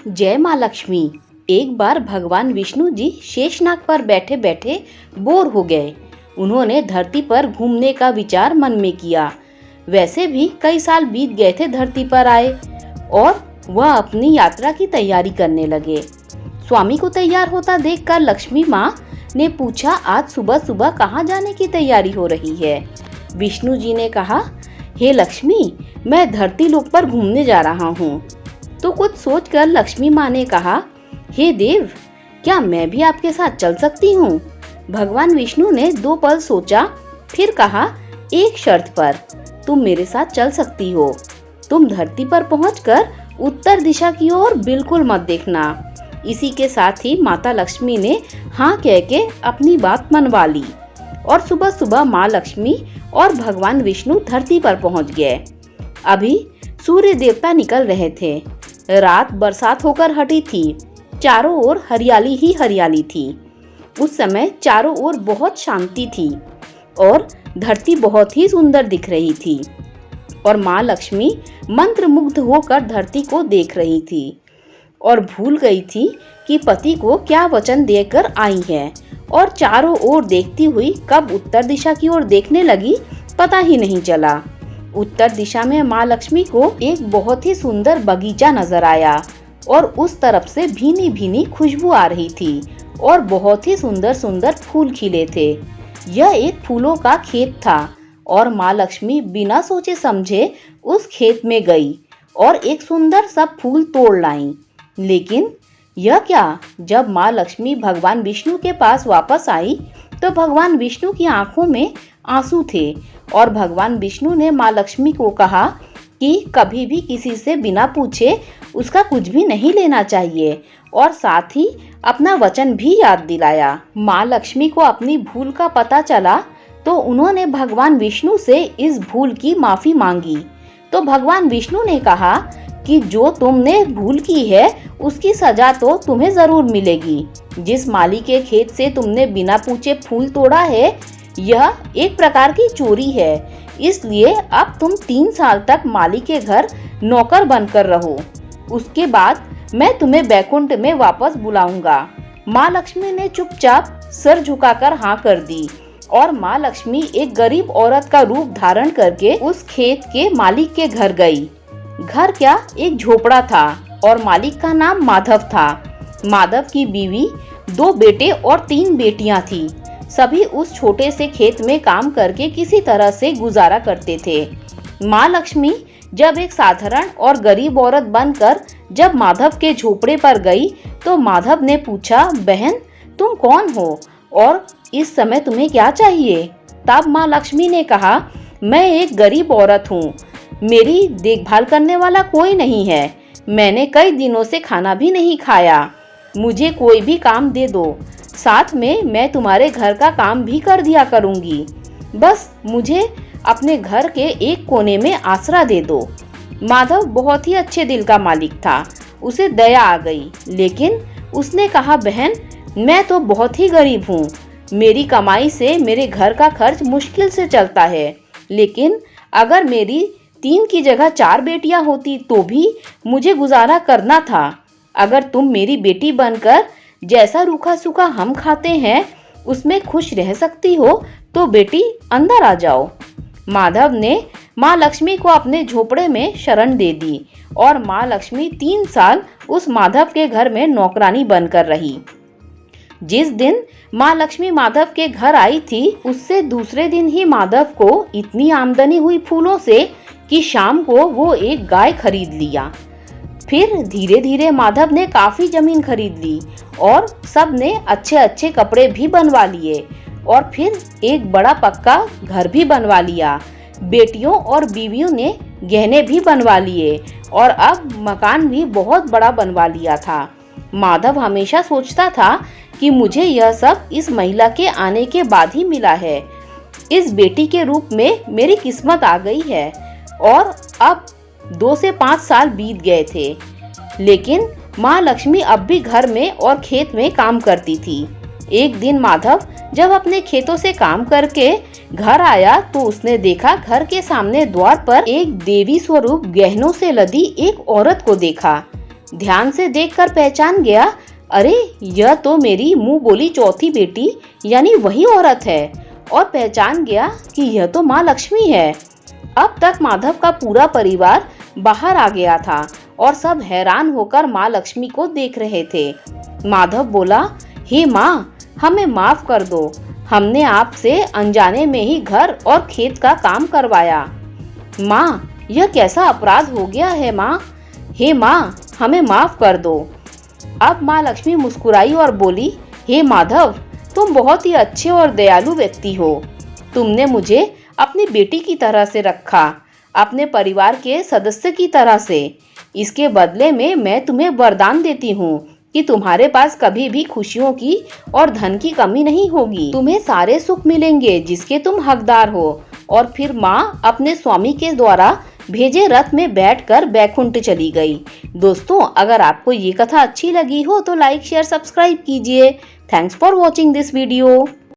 जय माँ लक्ष्मी। एक बार भगवान विष्णु जी शेषनाग पर बैठे बैठे बोर हो गए। उन्होंने धरती पर घूमने का विचार मन में किया। वैसे भी कई साल बीत गए थे धरती पर आए, और वह अपनी यात्रा की तैयारी करने लगे। स्वामी को तैयार होता देखकर लक्ष्मी माँ ने पूछा, आज सुबह सुबह कहाँ जाने की तैयारी हो रही है? विष्णु जी ने कहा, हे लक्ष्मी, मैं धरती लोक पर घूमने जा रहा हूँ। तो कुछ सोचकर लक्ष्मी माँ ने कहा, हे देव, क्या मैं भी आपके साथ चल सकती हूँ? भगवान विष्णु ने 2 पल सोचा, फिर कहा, एक शर्त पर। तुम मेरे साथ चल सकती हो। तुम धरती पर पहुंचकर उत्तर दिशा की ओर बिल्कुल मत देखना। इसी के साथ ही माता लक्ष्मी ने हाँ कह के अपनी बात मनवा ली, और सुबह सुबह माँ लक्ष्मी और भगवान विष्णु धरती पर पहुंच गए। अभी सूर्य देवता निकल रहे थे। रात बरसात होकर हटी थी। चारों ओर हरियाली ही हरियाली थी। उस समय चारों ओर बहुत शांति थी और धरती बहुत ही सुंदर दिख रही थी। और माँ लक्ष्मी मंत्रमुग्ध होकर धरती को देख रही थी और भूल गई थी कि पति को क्या वचन देकर आई है, और चारों ओर देखती हुई कब उत्तर दिशा की ओर देखने लगी पता ही नहीं चला। उत्तर दिशा में माँ लक्ष्मी को एक बहुत ही सुंदर बगीचा नजर आया, और उस तरफ से भीनी भीनी खुशबू आ रही थी और बहुत ही सुंदर सुंदर फूल खिले थे। यह एक फूलों का खेत था, और माँ लक्ष्मी बिना सोचे समझे उस खेत में गई और एक सुंदर सा फूल तोड़ लाई। लेकिन यह क्या, जब माँ लक्ष्मी भगवान विष्णु के पास वापस आई तो भगवान विष्णु की आंखों में आंसू थे, और भगवान विष्णु ने माँ लक्ष्मी को कहा कि कभी भी किसी से बिना पूछे उसका कुछ भी नहीं लेना चाहिए, और साथ ही अपना वचन भी याद दिलाया। माँ लक्ष्मी को अपनी भूल का पता चला तो उन्होंने भगवान विष्णु से इस भूल की माफी मांगी। तो भगवान विष्णु ने कहा कि जो तुमने भूल की है उसकी सजा तो तुम्हें जरूर मिलेगी। जिस माली के खेत से तुमने बिना पूछे फूल तोड़ा है, यह एक प्रकार की चोरी है। इसलिए अब तुम 3 साल तक माली के घर नौकर बनकर रहो। उसके बाद मैं तुम्हें बैकुंठ में वापस बुलाऊंगा। माँ लक्ष्मी ने चुपचाप सर झुकाकर हाँ कर दी, और माँ लक्ष्मी एक गरीब औरत का रूप धारण करके उस खेत के मालिक के घर गई। घर क्या, एक झोपड़ा था, और मालिक का नाम माधव था। माधव की बीवी, 2 बेटे और 3 बेटियां थी। सभी उस छोटे से खेत में काम करके किसी तरह से गुजारा करते थे। माँ लक्ष्मी जब एक साधारण और गरीब औरत बनकर जब माधव के झोपड़े पर गई तो माधव ने पूछा, बहन, तुम कौन हो और इस समय तुम्हें क्या चाहिए? तब माँ लक्ष्मी ने कहा, मैं एक गरीब औरत हूँ। मेरी देखभाल करने वाला कोई नहीं है। मैंने कई दिनों से खाना भी नहीं खाया। मुझे कोई भी काम दे दो, साथ में मैं तुम्हारे घर का काम भी कर दिया करूंगी। बस मुझे अपने घर के एक कोने में आसरा दे दो। माधव बहुत ही अच्छे दिल का मालिक था। उसे दया आ गई, लेकिन उसने कहा, बहन, मैं तो बहुत ही गरीब हूँ। मेरी कमाई से मेरे घर का खर्च मुश्किल से चलता है। लेकिन अगर मेरी 3 की जगह 4 बेटियां होती तो भी मुझे गुजारा करना था। अगर तुम मेरी बेटी बनकर जैसा रूखा सूखा हम खाते हैं उसमें खुश रह सकती हो तो बेटी अंदर आ जाओ। माधव ने माँ लक्ष्मी को अपने झोपड़े में शरण दे दी, और माँ लक्ष्मी 3 साल उस माधव के घर में नौकरानी बनकर रही। जिस दिन माँ लक्ष्मी माधव के घर आई थी, उससे दूसरे दिन ही माधव को इतनी आमदनी हुई फूलों से कि शाम को वो एक गाय खरीद लिया। फिर धीरे धीरे माधव ने काफी जमीन खरीद ली, और सब ने अच्छे अच्छे कपड़े भी बनवा लिए, और फिर एक बड़ा पक्का घर भी बनवा लिया। बेटियों और बीवियों ने गहने भी बनवा लिए, और अब मकान भी बहुत बड़ा बनवा लिया था। माधव हमेशा सोचता था कि मुझे यह सब इस महिला के आने के बाद ही मिला है। इस बेटी के रूप में मेरी किस्मत आ गई है। और अब 2 से 5 साल बीत गए थे, लेकिन माँ लक्ष्मी अब भी घर में और खेत में काम करती थी। एक दिन माधव जब अपने खेतों से काम करके घर आया तो उसने देखा, घर के सामने द्वार पर एक देवी स्वरूप गहनों से लदी एक औरत को देखा। ध्यान से देखकर पहचान गया, अरे यह तो मेरी मुंह बोली चौथी बेटी यानी वही औरत है, और पहचान गया कि यह तो माँ लक्ष्मी है। अब तक माधव का पूरा परिवार बाहर आ गया था और सब हैरान होकर माँ लक्ष्मी को देख रहे थे। माधव बोला, हे माँ, हमें माफ कर दो, हमने आपसे अनजाने में ही घर और खेत का काम करवाया। माँ, यह कैसा अपराध हो गया है माँ, हे माँ, हमें माफ कर दो। अब माँ लक्ष्मी मुस्कुराई और बोली, हे माधव, तुम बहुत ही अच्छे और दयालु व्यक्ति हो। तुमने मुझे अपनी बेटी की तरह से रखा, अपने परिवार के सदस्य की तरह से। इसके बदले में मैं तुम्हें वरदान देती हूँ कि तुम्हारे पास कभी भी खुशियों की और धन की कमी नहीं होगी। तुम्हें सारे सुख मिलेंगे जिसके तुम हकदार हो। और फिर माँ अपने स्वामी के द्वारा भेजे रथ में बैठकर बैकुंठ चली गई। दोस्तों, अगर आपको ये कथा अच्छी लगी हो तो लाइक, शेयर, सब्सक्राइब कीजिए। Thanks for watching this video.